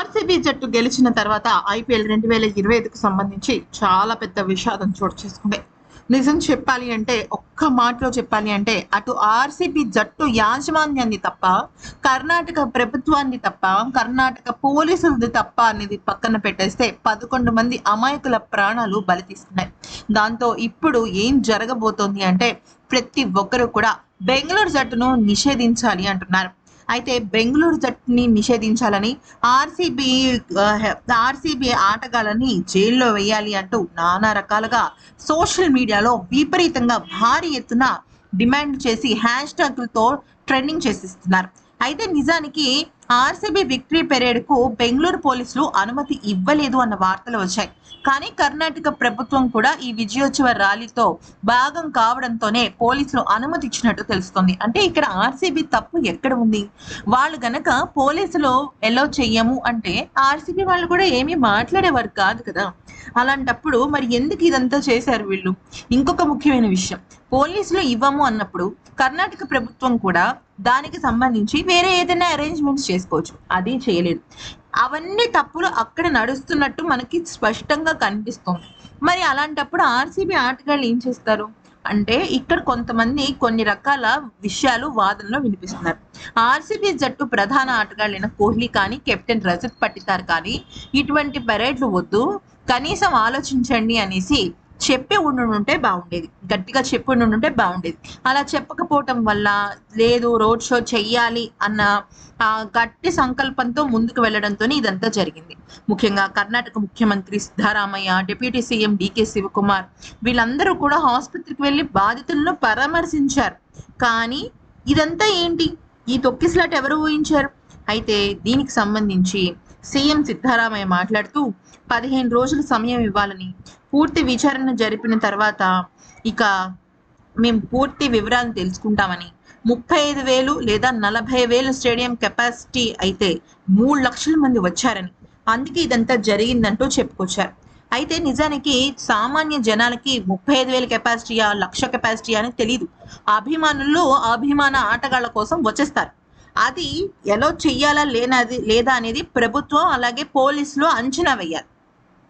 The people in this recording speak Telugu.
ఆర్సీబీ జట్టు గెలిచిన తర్వాత ఐపీఎల్ 2025కు సంబంధించి చాలా పెద్ద విషాదం చోటు చేసుకుంది. నిజం చెప్పాలి అంటే, ఒక్క మాటలో చెప్పాలి అంటే, అటు ఆర్సీబీ జట్టు యాజమాన్యాన్ని తప్ప, కర్ణాటక ప్రభుత్వాన్ని తప్ప, కర్ణాటక పోలీసులది తప్ప అనేది పక్కన పెట్టేస్తే 11 మంది అమాయకుల ప్రాణాలు బలి తీసుకున్నాయి. దాంతో ఇప్పుడు ఏం జరగబోతోంది అంటే, ప్రతి ఒక్కరూ కూడా బెంగళూరు జట్టును నిషేధించాలి అంటున్నారు. అయితే బెంగళూరు జట్టుని నిషేధించాలని, ఆర్సీబీ ఆటగాళ్ళని జైల్లో వేయాలి అంటూ నానా రకాలుగా సోషల్ మీడియాలో విపరీతంగా భారీ ఎత్తున డిమాండ్ చేసి హ్యాష్ ట్యాగులతో ట్రెండింగ్ చేసిస్తున్నారు. అయితే నిజానికి ఆర్సీబీ విక్టరీ పెరేడ్ కు బెంగళూరు పోలీసులు అనుమతి ఇవ్వలేదు అన్న వార్తలు వచ్చాయి. కానీ కర్ణాటక ప్రభుత్వం కూడా ఈ విజయోత్సవ ర్యాలీతో భాగం కావడంతోనే పోలీసులు అనుమతి ఇచ్చినట్టు తెలుస్తుంది. అంటే ఇక్కడ ఆర్సీబీ తప్పు ఎక్కడ ఉంది? వాళ్ళు గనక పోలీసులు ఎలో చెయ్యము అంటే ఆర్సీబీ వాళ్ళు కూడా ఏమీ మాట్లాడేవారు కాదు కదా. అలాంటప్పుడు మరి ఎందుకు ఇదంతా చేశారు వీళ్ళు? ఇంకొక ముఖ్యమైన విషయం, పోలీసులు ఇవ్వము అన్నప్పుడు కర్ణాటక ప్రభుత్వం కూడా దానికి సంబంధించి వేరే ఏదైనా అరేంజ్మెంట్స్ చేసుకోవచ్చు. అది చేయలేదు. అవన్నీ తప్పులు అక్కడ నడుస్తున్నట్టు మనకి స్పష్టంగా కనిపిస్తుంది. మరి అలాంటప్పుడు ఆర్సీబీ ఆటగాళ్ళు ఏం చేస్తారు అంటే, ఇక్కడ కొంతమంది కొన్ని రకాల విషయాలు వాదనలో వినిపిస్తున్నారు. ఆర్సీబీ జట్టు ప్రధాన ఆటగాళ్ళైన కోహ్లీ కానీ, కెప్టెన్ రజత్ పటిదార్ కానీ ఇటువంటి పెరేడ్లు వద్దు, కనీసం ఆలోచించండి అనేసి చెప్పి ఉండుంటే బాగుండేది. గట్టిగా చెప్పి ఉండుంటే బాగుండేది. అలా చెప్పకపోవటం వల్ల, లేదు రోడ్ షో చెయ్యాలి అన్న గట్టి సంకల్పంతో ముందుకు వెళ్లడంతో ఇదంతా జరిగింది. ముఖ్యంగా కర్ణాటక ముఖ్యమంత్రి Siddaramaiah, deputy CM DK Shivakumar వీళ్ళందరూ కూడా ఆసుపత్రికి వెళ్లి బాధితులను పరామర్శించారు. కానీ ఇదంతా ఏంటి? ఈ తొక్కిసలాట ఎవరు ఊహించారు? అయితే దీనికి సంబంధించి సీఎం సిద్ధరామయ్య మాట్లాడుతూ 15 రోజుల సమయం ఇవ్వాలని, పూర్తి విచారణ జరిపిన తర్వాత ఇక మేము పూర్తి వివరాలు తెలుసుకుంటామని, 35,000 లేదా 40,000 స్టేడియం కెపాసిటీ అయితే 3 లక్షల మంది వచ్చారని, అందుకే ఇదంతా జరిగిందంటూ చెప్పుకొచ్చారు. అయితే నిజానికి సామాన్య జనాలకి 35,000 కెపాసిటీయా, 1,00,000 కెపాసిటీ అని తెలియదు. అభిమానులు అభిమాన ఆటగాళ్ల కోసం వచ్చేస్తారు. అది ఎలా చెయ్యాలా లేదా అనేది ప్రభుత్వం అలాగే పోలీసులు అంచనా వేయాలి.